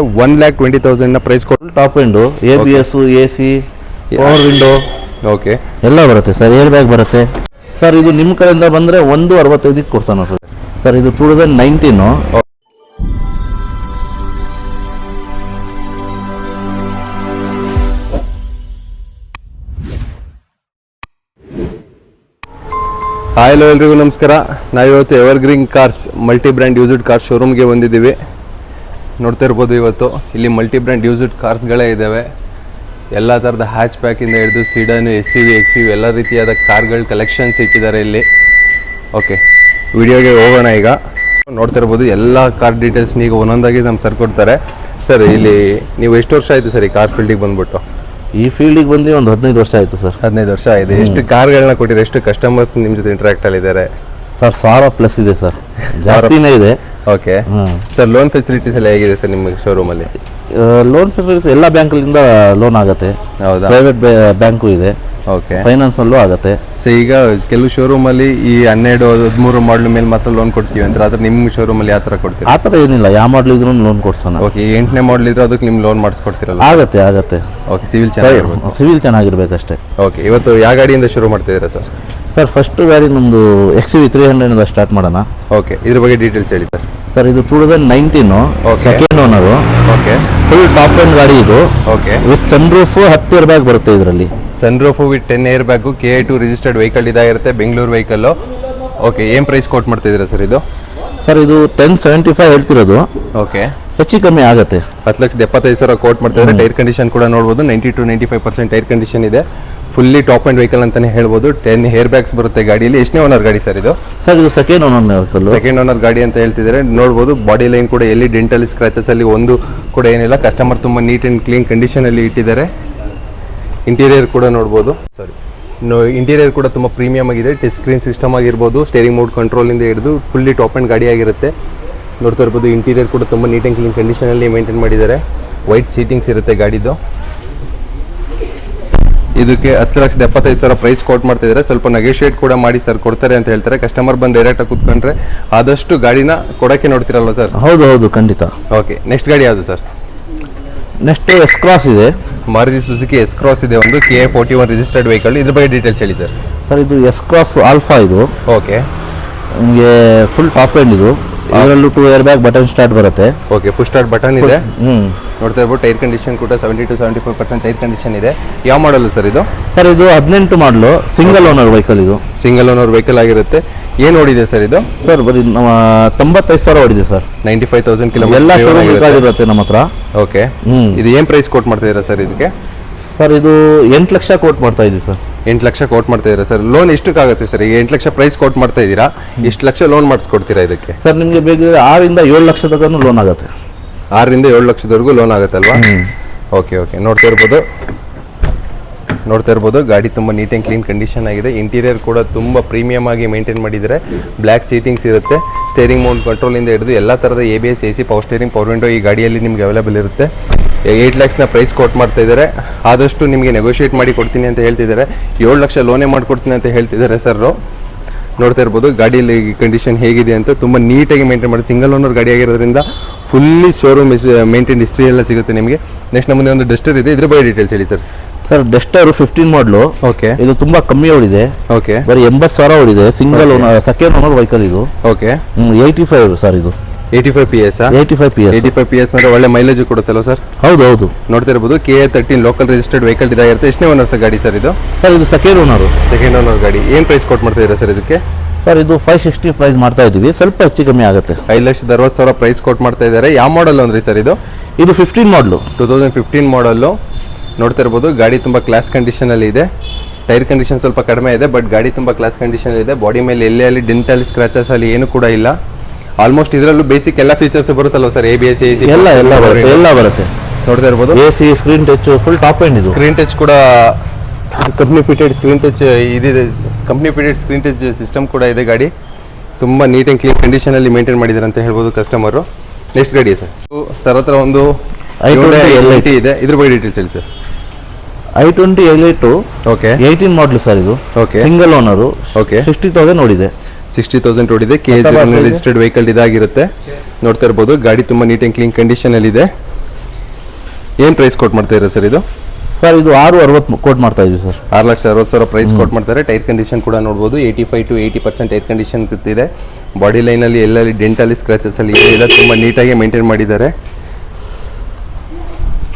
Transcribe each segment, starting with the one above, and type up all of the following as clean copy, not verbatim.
1,20,000 price ಕೊಟ್ಟು top end ABS AC power window okay ಎಲ್ಲ ಬರುತ್ತೆ ಸರ್. ಏರ್ ಬ್ಯಾಗ್ ಬರುತ್ತೆ ಸರ್. ಇದು ನಿಮ್ಮ ಕಡೆಯಿಂದ ಬಂದರೆ 165 ಕೊಡ್ತಾನೆ ಸರ್. ಇದು 2019. ಹಲೋ ಎಲ್ರಿಗೂ ನಮಸ್ಕಾರ. ನಾವಿವತ್ತು evergreen cars multi brand used car ಶೋರೂಮ್ಗೆ ಬಂದಿದ್ದೀವಿ. ನೋಡ್ತಾ ಇರ್ಬೋದು, ಇವತ್ತು ಇಲ್ಲಿ ಮಲ್ಟಿ ಬ್ರ್ಯಾಂಡ್ ಯೂಸ್ಡ್ ಕಾರ್ಸ್ಗಳೇ ಇದ್ದಾವೆ. ಎಲ್ಲ ಥರದ ಹ್ಯಾಚ್ ಪ್ಯಾಕಿಂದ ಹಿಡಿದು ಸೀಡನು SUV XUV ಎಲ್ಲ ರೀತಿಯಾದ ಕಾರ್ಗಳ ಕಲೆಕ್ಷನ್ಸ್ ಇಟ್ಟಿದ್ದಾರೆ ಇಲ್ಲಿ. ಓಕೆ, ವಿಡಿಯೋಗೆ ಹೋಗೋಣ. ಈಗ ನೋಡ್ತಾ ಇರ್ಬೋದು ಎಲ್ಲ ಕಾರ್ ಡೀಟೇಲ್ಸ್ನ ಈಗ ಒಂದೊಂದಾಗಿ ನಮ್ಮ ಸರ್ ಕೊಡ್ತಾರೆ. ಸರ್, ಇಲ್ಲಿ ನೀವು ಎಷ್ಟು ವರ್ಷ ಆಯಿತು ಸರ್ ಈ ಕಾರ್ ಫೀಲ್ಡಿಗೆ ಬಂದ್ಬಿಟ್ಟು? ಈ ಫೀಲ್ಡಿಗೆ ಬಂದು ಒಂದು 15 ವರ್ಷ ಆಯಿತು ಸರ್. 15 ವರ್ಷ ಆಗಿದೆ. ಎಷ್ಟು ಕಾರ್ಗಳನ್ನ ಕೊಟ್ಟಿರಿ, ಎಷ್ಟು ಕಸ್ಟಮರ್ಸ್ ನಿಮ್ಮ ಜೊತೆ ಇಂಟ್ರಾಕ್ಟ್ ಆಗಿದ್ದಾರೆ? ಸರ್ 1000+ ಇದೆ ಸರ್, ಜಾಸ್ತಿನೇ ಇದೆ. ಓಕೆ ಸರ್, ಲೋನ್ ಫೆಸಿಲಿಟೀಸ್ ಎಲ್ಲ ಹೇಗಿದೆ ಸರ್ ನಿಮ್ಮ ಶೋರೂಮಲ್ಲಿ? ಲೋನ್ ಫೆಸಿಲಿಟೀಸ್ ಎಲ್ಲ ಬ್ಯಾಂಕಲ್ಲಿಂದ ಲೋನ್ ಆಗುತ್ತೆ. ಹೌದಾ? ಪ್ರೈವೇಟ್ ಬ್ಯಾಂಕು ಇದೆ. ಓಕೆ, ಫೈನಾನ್ಸಲ್ಲೂ ಆಗುತ್ತೆ. ಸೊ ಈಗ ಕೆಲವು ಶೋರೂಮಲ್ಲಿ ಈ 12-13 ಮಾಡಲ್ ಮೇಲೆ ಮಾತ್ರ ಲೋನ್ ಕೊಡ್ತೀವಿ ಅಂದ್ರೆ, ಆದ್ರೆ ನಿಮ್ಮ ಶೋರೂಮಲ್ಲಿ ಯಾವ ಥರ ಕೊಡ್ತೀವಿ? ಆ ಥರ ಏನಿಲ್ಲ, ಯಾವ ಮಾಡಲ್ ಇದ್ರೂ ಲೋನ್ ಕೊಡ್ಸೋಣ. ಓಕೆ, 8ನೇ ಮಾಡಲ್ ಇದ್ರೆ ಅದಕ್ಕೆ ನಿಮ್ಮ ಲೋನ್ ಮಾಡಿಸ್ಕೊಡ್ತೀರಲ್ಲ? ಆಗುತ್ತೆ. ಓಕೆ, ಸಿವಿಲ್ ಚೆನ್ನಾಗಿರ್ಬೇಕು. ಸಿವಿಲ್ ಚೆನ್ನಾಗಿರ್ಬೇಕಷ್ಟೇ. ಓಕೆ, ಇವತ್ತು ಯಾವ ಗಾಡಿಯಿಂದ ಶುರು ಮಾಡ್ತಿದ್ದೀರಾ ಸರ್? ಸರ್, ಫಸ್ಟ್ ಗಾಡಿ ನಮ್ಮದು XUV 300 ಸ್ಟಾರ್ಟ್ ಮಾಡೋಣ. ಓಕೆ, ಇದ್ರ ಬಗ್ಗೆ ಡೀಟೇಲ್ಸ್ ಹೇಳಿ ಸರ್. ಸರ್, ಇದು 2019 second owner. Okay, full top end ಗಾಡಿ ಇದು. Okay, with sun roof 10 air bag ಬರುತ್ತೆ ಇದರಲ್ಲಿ. Sun roof with 10 air bag, KA2 registered vehicle ಇದಾಗಿರುತ್ತೆ, ಬೆಂಗಳೂರು ವೆಹಿಕಲ್ಲು. ಓಕೆ, ಏನು ಪ್ರೈಸ್ ಕೋಟ್ ಮಾಡ್ತಿದ್ದೀರಾ ಸರ್ ಇದು? ಸರ್, ಇದು 1075 ಹೇಳ್ತಿರೋದು. ಓಕೆ, ಹೆಚ್ಚು ಕಮ್ಮಿ ಆಗುತ್ತೆ. 10,75,000 ಕೋಟ್ ಮಾಡ್ತಿದ್ದಾರೆ. ಟೈರ್ ಕಂಡೀಷನ್ ಕೂಡ ನೋಡ್ಬೋದು, 90 to 95% ಟೈರ್ ಕಂಡೀಷನ್ ಇದೆ. ಫುಲ್ಲಿ ಟಾಪ್ ಆ್ಯಂಡ್ ವೆಹಿಕಲ್ ಅಂತಲೇ ಹೇಳ್ಬೋದು. 10 ಏರ್ ಬ್ಯಾಗ್ಸ್ ಬರುತ್ತೆ ಗಾಡಿಯಲ್ಲಿ. ಎಷ್ಟನೇ ಓನರ್ ಗಾಡಿ ಸರ್ ಇದು? ಸರ್, ಇದು second owner vehicle. Second owner ಗಾಡಿ ಅಂತ ಹೇಳ್ತಿದ್ದಾರೆ. ನೋಡ್ಬೋದು, ಬಾಡಿ ಲೈನ್ ಕೂಡ ಎಲ್ಲಿ ಡೆಂಟಲ್ ಸ್ಕ್ರಾಚಸ್ ಅಲ್ಲಿ ಒಂದು ಕೂಡ ಏನಿಲ್ಲ. ಕಸ್ಟಮರ್ ತುಂಬ ನೀಟ್ ಆ್ಯಂಡ್ ಕ್ಲೀನ್ ಕಂಡೀಷನಲ್ಲಿ ಇಟ್ಟಿದ್ದಾರೆ. ಇಂಟೀರಿಯರ್ ಕೂಡ ನೋಡ್ಬೋದು. ಇಂಟೀರಿಯರ್ ಕೂಡ ತುಂಬ ಪ್ರೀಮಿಯಮ್ ಆಗಿದೆ. ಟಚ್ ಸ್ಕ್ರೀನ್ ಸಿಸ್ಟಮ್ ಆಗಿರ್ಬೋದು, ಸ್ಟೇರಿಂಗ್ ಮೋಡ್ ಕಂಟ್ರೋಲಿಂದ ಹಿಡಿದು ಫುಲ್ಲಿ ಟಾಪ್ ಆ್ಯಂಡ್ ಗಾಡಿ ಆಗಿರುತ್ತೆ. ನೋಡ್ತಾ ಇರ್ಬೋದು, ಇಂಟೀರಿಯರ್ ಕೂಡ ತುಂಬ ನೀಟ್ ಆ್ಯಂಡ್ ಕ್ಲೀನ್ ಕಂಡೀಷನಲ್ಲಿ ಮೇಂಟೈನ್ ಮಾಡಿದ್ದಾರೆ. ವೈಟ್ ಸೀಟಿಂಗ್ಸ್ ಇರುತ್ತೆ ಗಾಡಿದು. ಇದಕ್ಕೆ 10,75,000 ಪ್ರೈಸ್ ಕೋಟ್ ಮಾಡ್ತಿದ್ದಾರೆ. ಸ್ವಲ್ಪ ನೆಗೋಷಿಯೇಟ್ ಕೂಡ ಮಾಡಿ ಸರ್ ಕೊಡ್ತಾರೆ ಅಂತ ಹೇಳ್ತಾರೆ. ಕಸ್ಟಮರ್ ಬಂದು ಡೈರೆಕ್ಟಾಗಿ ಕೂತ್ಕೊಂಡ್ರೆ ಆದಷ್ಟು ಗಾಡಿನ ಕೊಡೋಕ್ಕೆ ನೋಡ್ತಿರಲ್ವ ಸರ್? ಹೌದು, ಖಂಡಿತ. ಓಕೆ, ನೆಕ್ಸ್ಟ್ ಗಾಡಿ ಯಾವುದು ಸರ್? ನೆಕ್ಸ್ಟ್ S-Cross ಇದೆ. ಮಾರುತಿ ಸುಜುಕಿ S-Cross ಇದೆ, ಒಂದು KA41 ರಿಜಿಸ್ಟರ್ಡ್ ವೆಹಿಕಲ್. ಇದ್ರ ಬಗ್ಗೆ ಡೀಟೇಲ್ಸ್ ಹೇಳಿ ಸರ್. ಸರ್, ಇದು S-Cross ಆಲ್ಫಾ ಇದು. ಓಕೆ, ನಿಮಗೆ ಫುಲ್ ಟಾಪ್ ಎಂಡ್ ಇದು. ಇದರಲ್ಲೂ 2 ಏರ್ ಬ್ಯಾಗ್ ಬಟನ್ ಸ್ಟಾರ್ಟ್ ಬರುತ್ತೆ. ಓಕೆ, ಪುಷ್ ಸ್ಟಾರ್ಟ್ ಬಟನ್ ಇದೆ. ನೋಡ್ತಾ ಇರ್ಬೋದು, ಟೈರ್ ಕಂಡೀಷನ್ ಕೂಡ 70 to 75% ಟೈರ್ ಕಂಡೀಷನ್ ಇದೆ. ಯಾವ ಮಾಡಲ್ ಸರ್ ಇದು? ಸರ್, ಇದು 18 ಮಾಡಲು, ಸಿಂಗಲ್ ಓನರ್ ವೆಹಿಕಲ್ ಇದು. ಸಿಂಗಲ್ ಓನರ್ ವೆಹಿಕಲ್ ಆಗಿರುತ್ತೆ. ಏನು ಓಡಿದೆ ಸರ್ ಇದು? ಸರ್, ಬರೀ 95,000 ಓಡಿದೆ ಸರ್. 95,000 ಕಿಲೋಮೀಟರ್ ಎಲ್ಲ ಶೋರೂಮ್ ಇರುತ್ತೆ ನಮ್ಮ ಹತ್ರ. ಓಕೆ, ಇದು ಏನು ಪ್ರೈಸ್ ಕೋಟ್ ಮಾಡ್ತಾ ಇದ್ದೀರಾ ಸರ್ ಇದಕ್ಕೆ? ಸರ್, ಇದು 8 ಲಕ್ಷ ಕೋಟ್ ಮಾಡ್ತಾ ಇದ್ದೀವಿ ಸರ್. 8 ಲಕ್ಷ ಕೋಟ್ ಮಾಡ್ತಾ ಇದ್ದೀರಾ ಸರ್. Loan ಎಷ್ಟಕ್ಕಾಗುತ್ತೆ sir? ಈಗ 8 ಲಕ್ಷ ಪ್ರೈಸ್ ಕೋಟ್ ಮಾಡ್ತಾ ಇದ್ದೀರಾ, ಎಷ್ಟು ಲಕ್ಷ ಲೋನ್ ಮಾಡಿಸ್ಕೊಡ್ತೀರಾ ಇದಕ್ಕೆ? ಸರ್, ನಿಮಗೆ ಬೇಕಿದ್ರೆ 6 ಇಂದ 7 ಲಕ್ಷ ತನಕ ಲೋನ್ ಆಗುತ್ತೆ. 6 ಇಂದ 7 ಲಕ್ಷದವರೆಗೂ ಲೋನ್ ಆಗುತ್ತಲ್ವಾ? ಓಕೆ, ನೋಡ್ತಾ ಇರ್ಬೋದು ಗಾಡಿ ತುಂಬ ನೀಟ್ ಆ್ಯಂಡ್ ಕ್ಲೀನ್ ಕಂಡೀಷನ್ ಆಗಿದೆ. ಇಂಟೀರಿಯರ್ ಕೂಡ ತುಂಬ ಪ್ರೀಮಿಯಮ್ ಆಗಿ ಮೇಂಟೈನ್ ಮಾಡಿದ್ದಾರೆ. ಬ್ಲ್ಯಾಕ್ ಸೀಟಿಂಗ್ಸ್ ಇರುತ್ತೆ. ಸ್ಟೇರಿಂಗ್ ಮೌಂಟ್ ಕಂಟ್ರೋಲಿಂದ ಹಿಡಿದು ಎಲ್ಲ ಥರದ ABS AC power steering power window ಈ ಗಾಡಿಯಲ್ಲಿ ನಿಮ್ಗೆ ಅವೈಲೇಬಲ್ ಇರುತ್ತೆ. 8 ಲಕ್ಷನ ಪ್ರೈಸ್ ಕೋಟ್ ಮಾಡ್ತಾ ಇದ್ದಾರೆ. ಆದಷ್ಟು ನಿಮಗೆ ನೆಗೋಷಿಯೇಟ್ ಮಾಡಿ ಕೊಡ್ತೀನಿ ಅಂತ ಹೇಳ್ತಿದ್ದಾರೆ. 7 ಲಕ್ಷ ಲೋನೇ ಮಾಡಿಕೊಡ್ತೀನಿ ಅಂತ ಹೇಳ್ತಿದ್ದಾರೆ ಸರ್. ನೋಡ್ತಾ ಇರ್ಬೋದು ಗಾಡಿಯಲ್ಲಿ ಕಂಡೀಷನ್ ಹೇಗಿದೆ ಅಂತ. ತುಂಬ ನೀಟಾಗಿ ಮೇಂಟೈನ್ ಮಾಡಿ, ಸಿಂಗಲ್ ಓನರ್ ಗಾಡಿ ಆಗಿರೋದ್ರಿಂದ ಫುಲ್ಲಿ ಶೋರೂಮ್ ಮೇಂಟೈನ್ ಹಿಸ್ಟ್ರಿ ಎಲ್ಲ ಸಿಗುತ್ತೆ ನಿಮಗೆ. ನೆಕ್ಸ್ಟ್ ನಮ್ಮದೇ ಒಂದು ಡಸ್ಟರ್ ಇದೆ, ಇದ್ರ ಬಗ್ಗೆ ಡೀಟೇಲ್ಸ್ ಹೇಳಿ ಸರ್. ಸರ್, ಡಸ್ಟರ್ 15 ಮಾಡಲು. ಓಕೆ, ಇದು ತುಂಬಾ ಕಮ್ಮಿ ಓಡಿದೆ. ಓಕೆ, ಬರೀ 80,000 ಓಡಿದೆ. Single owner, second owner vehicle ಇದು. ಓಕೆ, 85 ಸರ್ ಇದು. 85 PS? 85 PS ಅಂದ್ರೆ ಒಳ್ಳೆ ಮೈಲೇಜ್ ಕೊಡುತ್ತಲ್ಲ ಸರ್? ಹೌದು. ನೋಡ್ತಾ ಇರ್ಬೋದು, KA13 ಲೋಕಲ್ ರಿಜಿಸ್ಟರ್ಡ್ ವೆಹಿಕಲ್ ಇದಾಗಿರುತ್ತೆ. ಎಷ್ಟನೇ ಓನರ್ ಸರ್ ಗಾಡಿ ಸರ್ ಇದು? ಸರ್, ಇದು ಸೆಕೆಂಡ್ ಓನರ್ ಗಾಡಿ. ಏನು ಪ್ರೈಸ್ ಕೋಟ್ ಮಾಡ್ತಾ ಇದ್ದೀರಾ ಸರ್ ಇದಕ್ಕೆ? ಸರ್, ಇದು 560 ಪ್ರೈಸ್ ಮಾಡ್ತಾ ಇದ್ದೀವಿ. ಸ್ವಲ್ಪ ಹೆಚ್ಚು ಕಮ್ಮಿ ಆಗುತ್ತೆ. 5,60,000 ಪ್ರೈಸ್ ಕೋಟ್ ಮಾಡ್ತಾ ಇದ್ದಾರೆ. ಯಾವ ಮಾಡಲ್ ಅಂದ್ರಿ ಸರ್ ಇದು? ಇದು 15 ಮಾಡಲು, 2015 ಮಾಡಲ್ಲು. ನೋಡ್ತಾ ಇರ್ಬೋದು, ಗಾಡಿ ತುಂಬ ಕ್ಲಾಸ್ ಕಂಡೀಷನಲ್ಲಿ ಇದೆ. ಟೈರ್ ಕಂಡೀಷನ್ ಸ್ವಲ್ಪ ಕಡಿಮೆ ಇದೆ, ಬಟ್ ಗಾಡಿ ತುಂಬ ಕ್ಲಾಸ್ ಕಂಡೀಷನ್ ಇದೆ. ಬಾಡಿ ಮೇಲೆ ಎಲ್ಲೆಲ್ಲಿ ಡೆಂಟಲ್ ಸ್ಕ್ರಾಚಸ್ ಅಲ್ಲಿ ಏನು ಕೂಡ ಇಲ್ಲ. ಆಲ್ಮೋಸ್ಟ್ ಇದರಲ್ಲೂ ಬೇಸಿಕ್ ಎಲ್ಲ ಫೀಚರ್ಸ್ ಬರುತ್ತಲ್ಲ ಸರ್? ABS AC ಎಲ್ಲ ಬರುತ್ತೆ. ನೋಡ್ತಾ ಇರ್ಬೋದು, AC, screen touch, full top end ಇದು. ಸ್ಕ್ರೀನ್ ಟಚ್ ಕೂಡ ಕಂಪ್ನಿ ಫಿಟೆಡ್ ಸ್ಕ್ರೀನ್ ಟಚ್ ಇದಿದೆ. Company fitted screen touch system ಕೂಡ ಇದೆ. ಗಾಡಿ ತುಂಬ ನೀಟ್ ಆ್ಯಂಡ್ ಕ್ಲೀನ್ ಕಂಡೀಷನಲ್ಲಿ ಮೇಂಟೈನ್ ಮಾಡಿದ್ದಾರೆ ಅಂತ ಹೇಳ್ಬೋದು ಕಸ್ಟಮರು. ನೆಕ್ಸ್ಟ್ ಗಾಡಿ ಸರ್ ಹತ್ರ ಒಂದು i20 ಇದೆ. ಇದ್ರ ಬಗ್ಗೆ ಡೀಟೇಲ್ಸ್ ಹೇಳಿ ಸರ್. i20 L8 ಓಕೆ, 18 ಮಾಡಲು ಸರ್ ಇದು. Okay, single owner. ಓಕೆ, 60,000 ಓಡಿದೆ. 60,000 ಓಡಿದೆ. KA ರಿಜಿಸ್ಟರ್ಡ್ ವೆಹಿಕಲ್ ಇದಾಗಿರುತ್ತೆ. ನೋಡ್ತಾ ಇರ್ಬೋದು, ಗಾಡಿ ತುಂಬ ನೀಟ್ ಆ್ಯಂಡ್ ಕ್ಲೀನ್ ಕಂಡೀಷನಲ್ಲಿದೆ. ಏನು ಪ್ರೈಸ್ ಕೊಟ್ಟು ಮಾಡ್ತಾ ಇದ್ದೀರಾ ಸರ್ ಇದು? ಸರ್ ಇದು 660 ಕೋಟ್ ಮಾಡ್ತಾ ಇದೀವಿ ಸರ್. 6,60,000 ಪ್ರೈಸ್ ಕೊಟ್ಟು ಮಾಡ್ತಾರೆ. ಟೈರ್ ಕಂಡೀಷನ್ ಕೂಡ ನೋಡ್ಬೋದು 85 to 80% ಟೈರ್ ಕಂಡೀಷನ್ ಇದೆ. ಬಾಡಿ ಲೈನಲ್ಲಿ ಎಲ್ಲಲ್ಲಿ ಡೆಂಟಲ್ಲಿ ಸ್ಕ್ರಾಚಸ್ ಅಲ್ಲಿ ಏನಿಲ್ಲ, ತುಂಬ ನೀಟಾಗಿ ಮೇಂಟೈನ್ ಮಾಡಿದ್ದಾರೆ.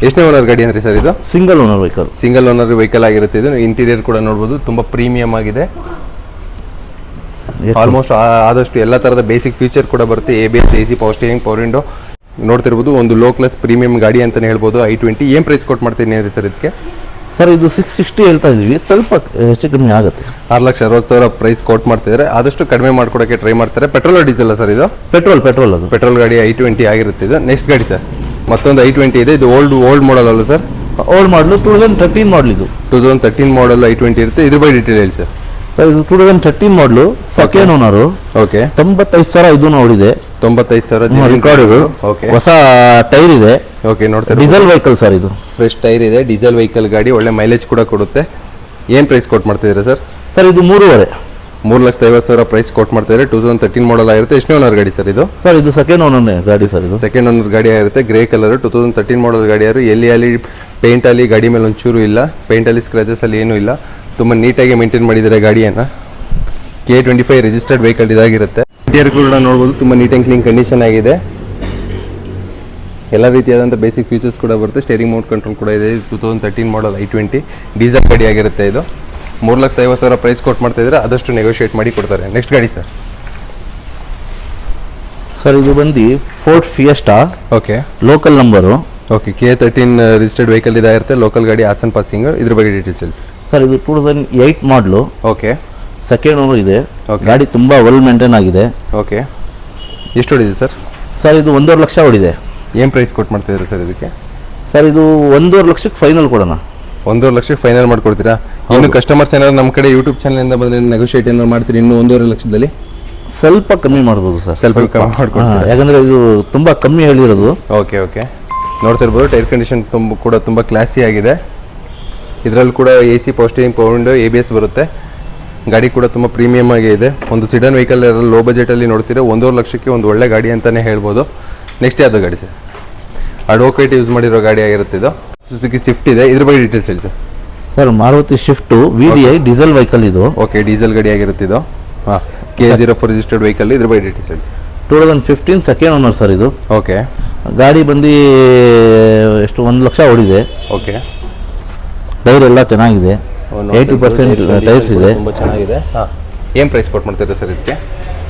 ಎಷ್ಟನೇ ಓನರ್ ಗಾಡಿ ಅಂದರೆ ಸರ್ ಇದು? Single owner vehicle. Single owner vehicle ಆಗಿರುತ್ತೆ ಇದು. ಇಂಟೀರಿಯರ್ ಕೂಡ ನೋಡ್ಬೋದು ತುಂಬ ಪ್ರೀಮಿಯಂ ಆಗಿದೆ. ಆಲ್ಮೋಸ್ಟ್ ಆದಷ್ಟು ಎಲ್ಲ ಥರದ ಬೇಸಿಕ್ ಫೀಚರ್ ಕೂಡ ಬರುತ್ತೆ. ABS, AC, power steering, power window ನೋಡ್ತಿರ್ಬೋದು. ಒಂದು ಲೋ ಕ್ಲಾಸ್ ಪ್ರೀಮಿಯಂ ಗಾಡಿ ಅಂತಲೇ ಹೇಳ್ಬೋದು. i20 ಏನು ಪ್ರೈಸ್ ಕೊಟ್ಟು ಮಾಡ್ತೀನಿ ಅಂದರೆ ಸರ್ ಇದಕ್ಕೆ? ಸರ್ ಇದು 660 ಹೇಳ್ತಾ ಇದೀವಿ, ಸ್ವಲ್ಪ ಹೆಚ್ಚು ಕಮ್ಮಿ ಆಗುತ್ತೆ. 6,60,000 ಪ್ರೈಸ್ ಕೊಟ್ಟು ಮಾಡ್ತಿದ್ದಾರೆ. ಆದಷ್ಟು ಕಡಿಮೆ ಮಾಡ್ಕೊಡೋಕ್ಕೆ ಟ್ರೈ ಮಾಡ್ತಾರೆ. ಪೆಟ್ರೋಲ್ ಡೀಸೆಲ್ ಸರ್ ಇದು? ಪೆಟ್ರೋಲ್ ಅದು. ಪೆಟ್ರೋಲ್ ಗಾಡಿ i20 ಆಗಿರುತ್ತೆ ಇದು. ನೆಕ್ಸ್ಟ್ ಗಾಡಿ ಸರ್ ಮತ್ತೊಂದು i20 ಇದೆ. ಇದು ಓಲ್ಡ್ ಮಾಡಲ್ ಅಲ್ಲ ಸರ್? ಓಲ್ಡ್ ಮಾಡಲು 2013 ಮಾಡಲ್ ಇದು. 2013 ಮಾಡಲ್ i20 ಇರುತ್ತೆ. ಇದ್ರ ಬಗ್ಗೆ ಡೀಟೇಲ್ ಹೇಳಿ ಸರ್. ಸರ್ ಇದು 2013 ಮಾಡಲು, ಸೆಕೆಂಡ್ ಓನರು. ಓಕೆ. 95,000 ಇದು ನೋಡಿದೆ. 95,000 ರೆಕಾರ್ಡ್ ಇದು. ಓಕೆ. ಹೊಸ ಟೈರ್ ಇದೆ. ಓಕೆ, ನೋಡ್ತಾರೆ. ಡೀಸೆಲ್ ವೆಹಿಕಲ್ ಸರ್ ಇದು. ಫ್ರೆಶ್ ಟೈರ್ ಇದೆ, ಡೀಸೆಲ್ ವೆಹಿಕಲ್ ಗಾಡಿ, ಒಳ್ಳೆ ಮೈಲೇಜ್ ಕೂಡ ಕೊಡುತ್ತೆ. ಏನು ಪ್ರೈಸ್ ಕೊಟ್ಟು ಮಾಡ್ತಿದ್ದೀರಾ ಸರ್? ಸರ್ ಇದು 3.5. 3,50,000 ಪ್ರೈಸ್ ಕೊಟ್ಟು ಮಾಡ್ತಿದ್ದಾರೆ. 2013 ಮಾಡಲ್ ಆಗಿರುತ್ತೆ. ಎಷ್ಟನೇ ಓನರ್ ಗಾಡಿ ಸರ್ ಇದು? ಸರ್ ಇದು ಸೆಕೆಂಡ್ ಓನರ್ ಗಾಡಿ ಸರ್ ಇದು. ಸೆಕೆಂಡ್ ಓನರ್ ಗಾಡಿ ಆಗಿರುತ್ತೆ. ಗ್ರೇ ಕಲರ್, 2013 ಮಾಡಲ್ ಗಾಡಿ. ಯಾರು ಅಲ್ಲಿ ಪೇಂಟಲ್ಲಿ ಗಾಡಿ ಮೇಲೆ ಒಂಚೂರು ಇಲ್ಲ, ಪೇಂಟಲ್ಲಿ ಸ್ಕ್ರಾಚಸ್ ಅಲ್ಲಿ ಏನೂ ಇಲ್ಲ. ತುಂಬ ನೀಟಾಗಿ ಮೇಂಟೈನ್ ಮಾಡಿದ್ದಾರೆ ಗಾಡಿಯನ್ನು. K25 ರಿಜಿಸ್ಟರ್ಡ್ ವೆಹಿಕಲ್ ಇದಾಗಿರುತ್ತೆ. ಇಂಟೀರಿಯರ್ ಕೂಡ ನೋಡ್ಬೋದು, ತುಂಬ ನೀಟ್ ಆ್ಯಂಡ್ ಕ್ಲೀನ್ ಕಂಡೀಷನ್ ಆಗಿದೆ. ಎಲ್ಲ ರೀತಿಯಾದಂಥ ಬೇಸಿಕ್ ಫೀಚರ್ಸ್ ಕೂಡ ಬರುತ್ತೆ. ಸ್ಟೇರಿಂಗ್ ಮೌಂಟ್ ಕಂಟ್ರೋಲ್ ಕೂಡ ಇದೆ. 2013 ಮಾಡಲ್ i20 ಡೀಸೆಲ್ ಗಾಡಿ ಆಗಿರುತ್ತೆ ಇದು. 3,50,000 ಪ್ರೈಸ್ ಕೊಟ್ಟು ಮಾಡ್ತಾಯಿದ್ರೆ ಆದಷ್ಟು ನೆಗೋಷಿಯೇಟ್ ಮಾಡಿ ಕೊಡ್ತಾರೆ. ನೆಕ್ಸ್ಟ್ ಗಾಡಿ ಸರ್? ಸರ್ ಇದು ಬಂದು Ford fiesta. Okay. Local number. Okay. K13 registered vehicle ಇದಾಗಿರುತ್ತೆ. ಲೋಕಲ್ ಗಾಡಿ, ಹಾಸನ್ ಪಾಸಿಂಗ್. ಇದ್ರ ಬಗ್ಗೆ ಡೀಟೇಲ್ಸ್ ಹೇಳಿ ಸರ್. ಇದು 2008 ಮಾಡಲು. ಓಕೆ. ಸೆಕೆಂಡ್ ಓನರ್ ಇದೆ. Okay. ಗಾಡಿ ತುಂಬ ವೆಲ್ ಮೇಂಟೈನ್ ಆಗಿದೆ. ಓಕೆ. ಎಷ್ಟು ಹೊಡಿದೆ ಸರ್? ಸರ್ ಇದು 1.5 ಲಕ್ಷ ಹೊಡಿದೆ. ಏನು ಪ್ರೈಸ್ ಕೊಟ್ಟು ಮಾಡ್ತಿದ್ದೀರಾ ಸರ್ ಇದಕ್ಕೆ? ಸರ್ ಇದು 1.5 ಲಕ್ಷಕ್ಕೆ ಫೈನಲ್ ಕೊಡೋಣ. 1.5 ಲಕ್ಷಕ್ಕೆ ಫೈನಲ್ ಮಾಡ್ಕೊಡ್ತೀರಾ? ಇನ್ನು ಕಸ್ಟಮರ್ಸ್ ಏನಾದ್ರು ನಮ್ಮ ಕಡೆ ಯೂಟ್ಯೂಬ್ ಚಾನಲಿಂದ ಬಂದರೆ ನೆಗೋಷಿಯೇಟ್ ಏನಾದ್ರು ಮಾಡ್ತೀರಿ? ಇನ್ನೂ 1.5 ಲಕ್ಷದಲ್ಲಿ ಸ್ವಲ್ಪ ಕಮ್ಮಿ ಮಾಡ್ಬೋದು ಸರ್. ಸ್ವಲ್ಪ ಕಮ್ಮಿ ಮಾಡ್ಕೊಡ್ತೀರಾ? ಯಾಕಂದರೆ ಇದು ತುಂಬ ಕಮ್ಮಿ ಹೇಳಿರೋದು. ಓಕೆ. ಓಕೆ, ನೋಡ್ತಿರ್ಬೋದು. ಟೈರ್ ಕಂಡೀಷನ್ ತುಂಬ ಕ್ಲಾಸಿ ಆಗಿದೆ. ಇದರಲ್ಲಿ ಕೂಡ AC, power steering, power window, ABS ಬರುತ್ತೆ. ಗಾಡಿ ಕೂಡ ತುಂಬ ಪ್ರೀಮಿಯಮ್ ಆಗಿ ಇದೆ. ಒಂದು ಸಿಡನ್ ವೆಹಿಕಲ್ ಲೋ ಬಜೆಟಲ್ಲಿ ನೋಡ್ತೀರಾ. 1.5 ಲಕ್ಷಕ್ಕೆ ಒಂದು ಒಳ್ಳೆ ಗಾಡಿ ಅಂತಲೇ ಹೇಳ್ಬೋದು. ನೆಕ್ಸ್ಟ್ ಯಾವುದು ಗಾಡಿ ಸರ್? ಅಡ್ವೊಕೇಟ್ ಯೂಸ್ ಮಾಡಿರೋ ಗಾಡಿ ಆಗಿರುತ್ತೆ ಇದು. ಸುಜುಕಿ ಸ್ವಿಫ್ಟ್ ಇದೆ. ಇದ್ರ ಬಗ್ಗೆ ಡೀಟೇಲ್ಸ್ ಹೇಳಿ sir. Sir Maruti Swift VDI diesel vehicle ಇದು. ಓಕೆ, ಡೀಸೆಲ್ ಗಾಡಿ ಆಗಿರುತ್ತೆ ಇದು. ಹಾಂ, K04 ರಿಜಿಸ್ಟರ್ಡ್ ವೆಹಿಕಲ್. ಇದ್ರ ಬಗ್ಗೆ ಡೀಟೇಲ್ಸ್ ಹೇಳಿ ಸರ್. 2015 ಸೆಕೆಂಡ್ ಓನರ್ ಸರ್ ಇದು. ಓಕೆ. ಗಾಡಿ ಬಂದು ಎಷ್ಟು 1 ಲಕ್ಷ ಹೊಡಿದೆ. ಓಕೆ. ಟೈರ್ ಎಲ್ಲ ಚೆನ್ನಾಗಿದೆ. 80% ಟೈರ್ಸ್ ಇದೆ. ತುಂಬ ಚೆನ್ನಾಗಿದೆ. ಹಾಂ, ಏನು ಪ್ರೈಸ್ ಕೊಟ್ಟು ಮಾಡ್ತೀರಾ ಸರ್ ಇದಕ್ಕೆ?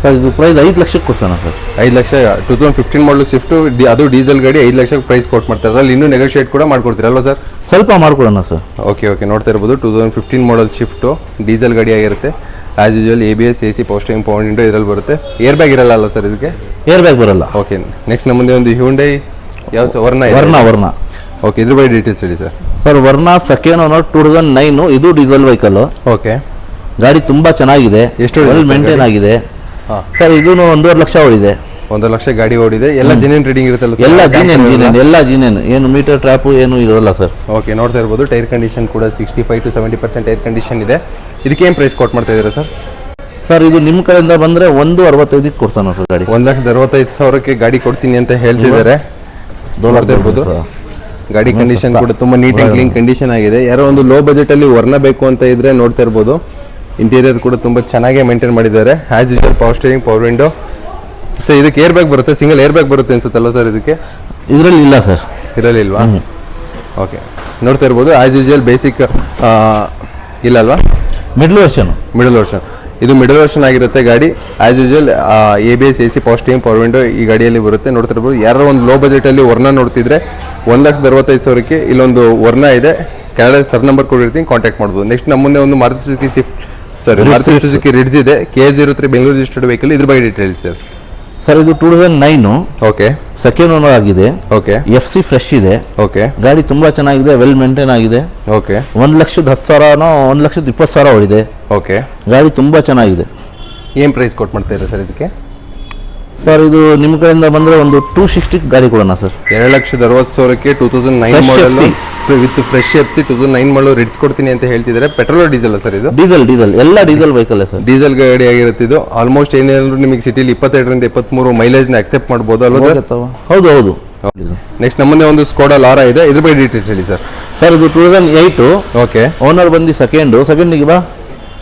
ಸರ್ ಇದು ಪ್ರೈಸ್ 5 ಲಕ್ಷಕ್ಕೆ ಕೊಡ್ಸೋಣ ಸರ್. 5 ಲಕ್ಷ. 2015 ಮಾಡಲು ಸ್ವಿಫ್ಟು, ಅದು ಡೀಸೆಲ್ ಗಾಡಿ. 5 ಲಕ್ಷಕ್ಕೆ ಪ್ರೈಸ್ ಕೊಟ್ಟು ಮಾಡ್ತಾರೆ. ಅಲ್ಲಿ ಇನ್ನೂ ನೆಗೋಷಿಯೇಟ್ ಕೂಡ ಮಾಡ್ಕೊಡ್ತೀರಲ್ವ ಸರ್? ಸ್ವಲ್ಪ ಮಾಡ್ಕೊಡೋಣ ಸರ್. ಓಕೆ. ಓಕೆ, ನೋಡ್ತಾ ಇರ್ಬೋದು. 2015 ಮಾಡಲ್ ಶಿಫ್ಟು, ಡೀಸೆಲ್ ಗಾಡಿ ಆಗಿರುತ್ತೆ. As usual ABS, AC, power steering, power window ಇದರಲ್ಲಿ ಬರುತ್ತೆ. ಏರ್ ಬ್ಯಾಗ್ ಇರಲ್ಲ ಅಲ್ಲ ಸರ್ ಇದಕ್ಕೆ? ಏರ್ ಬ್ಯಾಗ್ ಬರಲ್ಲ. ಓಕೆ. ನೆಕ್ಸ್ಟ್ ನಮ್ಮ ಮುಂದೆ ಒಂದು ಹ್ಯುಂಡೈ ಯಾವ ವರ್ನ. ಓಕೆ, ಇದ್ರ ಬಗ್ಗೆ ಡೀಟೇಲ್ಸ್ ಹೇಳಿ sir. Sir Verna second owner 2009. ಇದು ಡೀಸೆಲ್ ವೆಹಿಕಲ್. ಓಕೆ. ಗಾಡಿ ತುಂಬ ಚೆನ್ನಾಗಿದೆ. ಎಷ್ಟು ವೆಲ್ ಮೇಂಟೈನ್ ಆಗಿದೆ. ಹಾಂ ಸರ್ ಇದು 1.5 ಲಕ್ಷ ಹೊಡಿದೆ. 1 ಲಕ್ಷ ಗಾಡಿ ಓಡಿದೆ. ಎಲ್ಲ ಜೆನ್ಯೂನ್ ರೀಡಿಂಗ್ ಇರುತ್ತಲ್ಲ ಸರ್? ಎಲ್ಲ ಜೀನೇನ್ ಏನು ಮೀಟರ್ ಟ್ರ್ಯಾಪು ಏನು ಇರೋಲ್ಲ ಸರ್. ಓಕೆ, ನೋಡ್ತಾ ಇರ್ಬೋದು. ಟೈರ್ ಕಂಡೀಷನ್ ಕೂಡ 65 to 70% ಟೈರ್ ಕಂಡೀಷನ್ ಇದೆ. ಇದಕ್ಕೆ ಏನು ಪ್ರೈಸ್ ಕೊಟ್ಟು ಮಾಡ್ತಾ ಇದ್ದೀರಾ ಸರ್? ಸರ್ ಇದು ನಿಮ್ಮ ಕಡೆಯಿಂದ ಬಂದರೆ 1.65 ಕೊಡ್ತಾನೆ ಸರ್ ಗಾಡಿ. 1,65,000 ಗಾಡಿ ಕೊಡ್ತೀನಿ ಅಂತ ಹೇಳ್ತಿದ್ದಾರೆ. ನೋಡ್ತಾ ಇರ್ಬೋದು. ಗಾಡಿ ಕಂಡೀಷನ್ ಕೂಡ ತುಂಬ ನೀಟ್ ಆ್ಯಂಡ್ ಕ್ಲೀನ್ ಕಂಡೀಷನ್ ಆಗಿದೆ. ಯಾರೋ ಒಂದು ಲೋ ಬಜೆಟಲ್ಲಿ ವರ್ನ ಬೇಕು ಅಂತ ಇದ್ರೆ ನೋಡ್ತಾ ಇರ್ಬೋದು. ಇಂಟೀರಿಯರ್ ಕೂಡ ತುಂಬ ಚೆನ್ನಾಗೇ ಮೇಂಟೈನ್ ಮಾಡಿದ್ದಾರೆ. As usual power steering, power window. Sir ಇದಕ್ಕೆ ಏರ್ ಬ್ಯಾಗ್ ಬರುತ್ತೆ, ಸಿಂಗಲ್ ಏರ್ ಬ್ಯಾಗ್ ಬರುತ್ತೆ ಅನ್ಸುತ್ತಲ್ಲ ಸರ್ ಇದಕ್ಕೆ? ಇದರಲ್ಲಿ ಇಲ್ಲ ಸರ್. ಇರಲಿಲ್ವಾ? ಓಕೆ, ನೋಡ್ತಾ ಇರ್ಬೋದು. ಆ್ಯಸ್ ಯೂಶುವಲ್ ಬೇಸಿಕ್ ಇಲ್ಲ ಅಲ್ವಾ? Middle version. ಇದು ಮಿಡಲ್ ವರ್ಷನ್ ಆಗಿರುತ್ತೆ ಗಾಡಿ. As usual ABS, AC, power steering, power window ಈ ಗಾಡಿಯಲ್ಲಿ ಬರುತ್ತೆ. ನೋಡ್ತಾ ಇರ್ಬೋದು. ಯಾರೋ ಒಂದು ಲೋ ಬಜೆಟಲ್ಲಿ ವರ್ನ ನೋಡ್ತಿದ್ರೆ 1,65,000 ಇಲ್ಲೊಂದು ವರ್ನ ಇದೆ. ಕೆಳಗಡೆ ಸರ್ ನಂಬರ್ ಕೊಟ್ಟಿರ್ತೀನಿ, ಕಾಂಟ್ಯಾಕ್ಟ್ ಮಾಡ್ಬೋದು. ನೆಕ್ಸ್ಟ್ ನಮ್ಮ ಮುಂದೆ ಒಂದು ಮಾರುತಿ ಸುಜುಕಿ ರಿಡ್ಜ್ ಇದೆ. K03 Bengaluru registered vehicle. ಇದ್ರ ಬಗ್ಗೆ ಡೀಟೇಲ್ಸ್ ಸರ್. ಸರ್ ಇದು 2009. ಓಕೆ. ಸೆಕೆಂಡ್ ಓನರ್ ಆಗಿದೆ. ಓಕೆ. FC ಫ್ರೆಶ್ ಇದೆ. ಓಕೆ. ಗಾಡಿ ತುಂಬಾ ಚೆನ್ನಾಗಿದೆ, ವೆಲ್ ಮೇಂಟೈನ್ ಆಗಿದೆ. ಓಕೆ. 1,10,000 1,20,000 ಹೊಡಿದೆ. ಓಕೆ. ಗಾಡಿ ತುಂಬಾ ಚೆನ್ನಾಗಿದೆ. ಏನು ಪ್ರೈಸ್ ಕೊಟ್ಟು ಮಾಡ್ತಾ ಇದ್ದಾರೆ ಸರ್ ಇದಕ್ಕೆ? ಸರ್ ಇದು ನಿಮ್ಮ ಕಡೆಯಿಂದ ಬಂದರೆ ಒಂದು 260 ಗಾಡಿ ಕೊಡೋಣ ಸರ್. 2,60,000ಕ್ಕೆ 2009 model with fresh FC 2009 model ರಿಡ್ಸ್ ಕೊಡ್ತೀನಿ ಅಂತ ಹೇಳ್ತಿದ್ದಾರೆ. ಪೆಟ್ರೋಲ್ ಡೀಸೆಲ್ ಸರ್ ಇದು? ಡೀಸೆಲ್ ಎಲ್ಲ ಡೀಸೆಲ್ ವೆಹಿಕಲ್ ಸರ್. ಡೀಸೆಲ್ ಗಾಡಿ ಆಗಿರುತ್ತೆ ಇದು. ಆಲ್ಮೋಸ್ಟ್ ಏನೇನಾದ್ರು ನಿಮಗೆ ಸಿಟಿಲಿ 22 ರಿಂದ 23 ಮೈಲೇಜ್ನ ಅಕ್ಸೆಪ್ಟ್ ಮಾಡ್ಬೋದು ಅಲ್ವಾ ಸರ್? ಹೌದು. ನೆಕ್ಸ್ಟ್ ನಮ್ಮದೇ ಒಂದು ಸ್ಕೋಡಾ ಲಾರಾ ಇದೆ, ಇದ್ರ ಬಗ್ಗೆ ಡೀಟೇಲ್ಸ್ ಹೇಳಿ ಸರ್. ಸರ್ ಇದು 2008. ಓಕೆ ಓನರ್ ಬಂದು ಸೆಕೆಂಡಿಗೆ ಬಾ,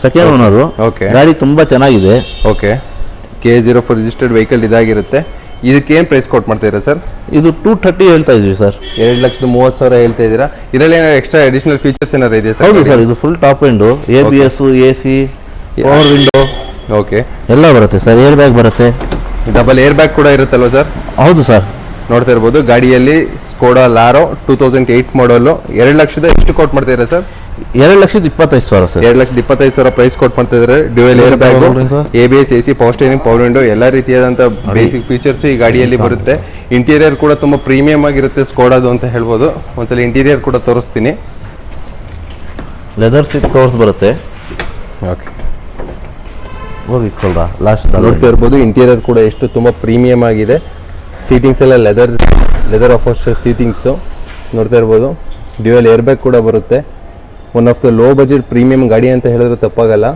ಸೆಕೆಂಡ್ ಓನರು. ಓಕೆ ಗಾಡಿ ತುಂಬ ಚೆನ್ನಾಗಿದೆ. ಓಕೆ KA04 ರಿಜಿಸ್ಟರ್ಡ್ ವೆಹಿಕಲ್ ಇದಾಗಿರುತ್ತೆ. ಇದಕ್ಕೆ ಏನು ಪ್ರೈಸ್ ಕೊಟ್ಟು ಮಾಡ್ತಾ ಸರ್? ಇದು 230 ಹೇಳ್ತಾ ಇದ್ವಿ ಸರ್. 2,30,000 ಹೇಳ್ತಾ ಇದ್ದೀರಾ. ಇದರಲ್ಲಿ ಏನಾದ್ರು ಎಕ್ಸ್ಟ್ರಾ ಅಡಿಷನಲ್ ಫೀಚರ್ಸ್ ಏನಾರು ಇದೆ ಸರ್? ಹೌದು ಸರ್, ಇದು full top end, ABS, AC, power window okay ಎಲ್ಲ ಬರುತ್ತೆ ಸರ್. ಏರ್ ಬ್ಯಾಗ್ ಬರುತ್ತೆ, ಡಬಲ್ ಏರ್ ಬ್ಯಾಗ್ ಕೂಡ ಇರುತ್ತಲ್ವ ಸರ್? ಹೌದು ಸರ್. ನೋಡ್ತಾ ಇರ್ಬೋದು ಗಾಡಿಯಲ್ಲಿ ಸ್ಕೋಡಾ ಲಾರೋ 2008 ಮಾಡಲು 2 ಲಕ್ಷದ ಎಷ್ಟು ಕೊಟ್ಟು ಮಾಡ್ತಿದ್ದೀರಾ ಸರ್? 2,25,000 ಸರ್. 2,25,000 ಪ್ರೈಸ್ ಕೊಟ್ಟು ಮಾಡ್ತಾ ಇದ್ದಾರೆ. Dual air bag, ABS, AC, power steering, power window ಎಲ್ಲ ರೀತಿಯಾದಂಥ ಬೇಸಿಕ್ ಫೀಚರ್ಸ್ ಈ ಗಾಡಿಯಲ್ಲಿ ಬರುತ್ತೆ. ಇಂಟೀರಿಯರ್ ಕೂಡ ತುಂಬ ಪ್ರೀಮಿಯಂ ಆಗಿರುತ್ತೆ ಸ್ಕೋಡಾದು ಅಂತ ಹೇಳ್ಬೋದು. ಒಂದ್ಸಲ ಇಂಟೀರಿಯರ್ ಕೂಡ ತೋರಿಸ್ತೀನಿ. ಲೆದರ್ ಸೀಟ್ ಕವರ್ಸ್ ಬರುತ್ತೆ. ಓಕೆ ಹೋಗಿ ಇಟ್ಕೊಳ್ರಾ ಲಾಸ್ಟ್. ನೋಡ್ತಾ ಇರ್ಬೋದು ಇಂಟೀರಿಯರ್ ಕೂಡ ಎಷ್ಟು ತುಂಬ ಪ್ರೀಮಿಯಂ ಆಗಿದೆ. ಸೀಟಿಂಗ್ಸ್ ಎಲ್ಲ ಲೆದರ್ ಅಫೋಸ್ಟರ್ ಸೀಟಿಂಗ್ಸು ನೋಡ್ತಾ ಇರ್ಬೋದು. ಡ್ಯುಯಲ್ ಏರ್ ಬ್ಯಾಗ್ ಕೂಡ ಬರುತ್ತೆ. One of the low budget premium ಗಾಡಿ ಅಂತ ಹೇಳಿದ್ರೆ ತಪ್ಪಾಗಲ್ಲ.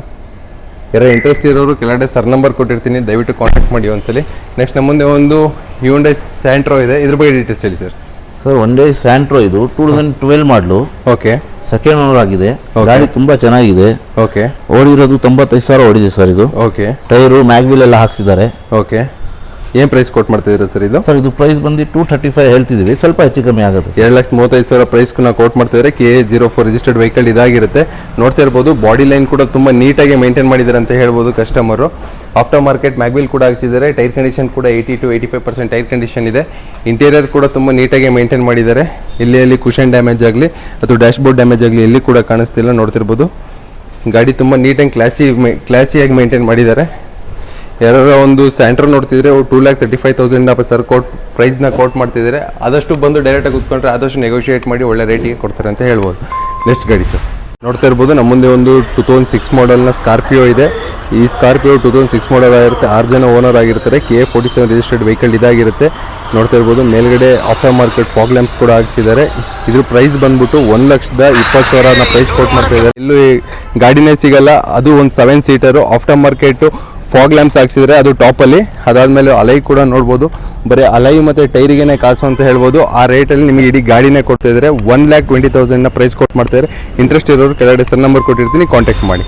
ಯಾರೋ ಇಂಟ್ರೆಸ್ಟ್ ಇರೋರು ಕೆಳಗಡೆ ಸರ್ ನಂಬರ್ ಕೊಟ್ಟಿರ್ತೀನಿ, ದಯವಿಟ್ಟು ಕಾಂಟ್ಯಾಕ್ಟ್ ಮಾಡಿ ಒಂದ್ಸಲಿ. ನೆಕ್ಸ್ಟ್ ನಮ್ಮ ಮುಂದೆ ಒಂದು ಹ್ಯುಂಡೈ ಸ್ಯಾಂಟ್ರೋ ಇದೆ, ಇದ್ರ ಬಗ್ಗೆ ಡೀಟೇಲ್ಸ್ ಹೇಳಿ ಸರ್. ಸರ್ Hyundai ಸ್ಯಾಂಟ್ರೋ ಇದು 2012 ಮಾಡಲು, ಓಕೆ ಸೆಕೆಂಡ್ ಓನರ್ ಆಗಿದೆ. ಗಾಡಿ ತುಂಬ ಚೆನ್ನಾಗಿದೆ. ಓಕೆ ಓಡಿರೋದು 95,000 ಓಡಿದೆ ಸರ್. ಇದು ಓಕೆ ಟೈರು ಮ್ಯಾಗ್ವಿಲ್ ಎಲ್ಲ ಹಾಕ್ಸಿದ್ದಾರೆ. ಓಕೆ ಏನು ಪ್ರೈಸ್ ಕೊಟ್ಟು ಮಾಡ್ತಿದ್ದೀರಾ ಸರ್ ಇದು? ಸರ್ ಇದು ಪ್ರೈಸ್ ಬಂದು 235 ಹೇಳ್ತಿದ್ದೀವಿ, ಸ್ವಲ್ಪ ಹೆಚ್ಚು ಕಮ್ಮಿ ಆಗುತ್ತೆ. 2,35,000 ಪ್ರೈಸ್ಗೂ ನಾವು ಕೋಟ್ ಮಾಡ್ತಿದ್ದಾರೆ. KA04 ರಿಜಿಸ್ಟರ್ಡ್ ವೆಹಿಕಲ್ ಇದಾಗಿರುತ್ತೆ. ನೋಡ್ತಾ ಇರ್ಬೋದು ಬಾಡಿ ಲೈನ್ ಕೂಡ ತುಂಬ ನೀಟಾಗಿ ಮೇಂಟೈನ್ ಮಾಡಿದ್ದಾರೆ ಅಂತ ಹೇಳ್ಬೋದು ಕಸ್ಟಮರು. ಆಫ್ಟರ್ ಮಾರ್ಕೆಟ್ ಮ್ಯಾಗ್ವಿಲ್ ಕೂಡ ಹಾಕ್ಸಿದ್ದಾರೆ. ಟೈರ್ ಕಂಡೀಷನ್ ಕೂಡ 80 to 85% ಟೈರ್ ಕಂಡೀಷನ್ ಇದೆ. ಇಂಟೀರಿಯರ್ ಕೂಡ ತುಂಬ ನೀಟಾಗಿ ಮೇಂಟೈನ್ ಮಾಡಿದ್ದಾರೆ. ಇಲ್ಲಿ ಕುಷನ್ ಡ್ಯಾಮೇಜ್ ಆಗಲಿ ಅಥವಾ ಡ್ಯಾಶ್ ಬೋರ್ಡ್ ಡ್ಯಾಮೇಜ್ ಆಗಲಿ ಎಲ್ಲಿ ಕೂಡ ಕಾಣಿಸ್ತಿಲ್ಲ. ನೋಡ್ತಿರ್ಬೋದು ಗಾಡಿ ತುಂಬ ನೀಟ್ ಆ್ಯಂಡ್ ಕ್ಲಾಸಿಯಾಗಿ ಮೇಂಟೈನ್ ಮಾಡಿದ್ದಾರೆ. ಯಾರೋ ಒಂದು ಸ್ಯಾಂಟ್ರೋ ನೋಡ್ತಿದ್ರೆ 2,35,000 ಸರ್ ಪ್ರೈಸ್ನ ಕೋಟ್ ಮಾಡ್ತಿದ್ದಾರೆ. ಆದಷ್ಟು ಬಂದು ಡೈರೆಕ್ಟಾಗಿ ಕೂತ್ಕೊಂಡ್ರೆ ಆದಷ್ಟು ನೆಗೋಷಿಯೇಟ್ ಮಾಡಿ ಒಳ್ಳೆ ರೇಟಿಗೆ ಕೊಡ್ತಾರೆ ಅಂತ ಹೇಳ್ಬೋದು. ನೆಕ್ಸ್ಟ್ ಗಾಡಿ ಸರ್ ನೋಡ್ತಾ ಇರ್ಬೋದು ನಮ್ಮ ಮುಂದೆ ಒಂದು 2006 ಮಾಡಲ್ನ ಸ್ಕಾರ್ಪಿಯೋ ಇದೆ. ಈ ಸ್ಕಾರ್ಪಿಯೋ 2006 ಮಾಡಲ್ ಆಗಿರುತ್ತೆ. 6 ಜನ ಓನರ್ ಆಗಿರ್ತಾರೆ. KA47 ರಿಜಿಸ್ಟರ್ಡ್ ವೆಹಿಕಲ್ ಇದಾಗಿರುತ್ತೆ. ನೋಡ್ತಾ ಇರ್ಬೋದು ಮೇಲ್ಗಡೆ ಆಫ್ಟರ್ ಮಾರ್ಕೆಟ್ ಫಾಗ್ ಲ್ಯಾಂಪ್ಸ್ ಕೂಡ ಹಾಕ್ಸಿದ್ದಾರೆ. ಇದ್ರ ಪ್ರೈಸ್ ಬಂದ್ಬಿಟ್ಟು 1,20,000 ಪ್ರೈಸ್ ಕೋಟ್ ಮಾಡ್ತಾ ಇದ್ದಾರೆ. ಇಲ್ಲೂ ಗಾಡಿನೇ ಸಿಗಲ್ಲ, ಅದು ಒಂದು 7 seater after market fog lamps ಹಾಕ್ಸಿದ್ರೆ ಅದು ಟಾಪಲ್ಲಿ. ಅದಾದಮೇಲೆ ಅಲೈ ಕೂಡ ನೋಡ್ಬೋದು. ಬರೀ ಅಲೈ ಮತ್ತು ಟೈರಿಗೇನೆ ಕಾಸು ಅಂತ ಹೇಳ್ಬೋದು. ಆ ರೇಟಲ್ಲಿ ನಿಮಗೆ ಇಡೀ ಗಾಡಿನೇ ಕೊಡ್ತಾ ಇದ್ದಾರೆ. 1,20,000 ಪ್ರೈಸ್ ಕೊಟ್ಟು ಮಾಡ್ತಾ ಇದ್ದಾರೆ. ಇಂಟ್ರೆಸ್ಟ್ ಇರೋರು ಕೆಳಗಡೆ ಸರ್ ನಂಬರ್ ಕೊಟ್ಟಿರ್ತೀನಿ, ಕಾಂಟ್ಯಾಕ್ಟ್ ಮಾಡಿ.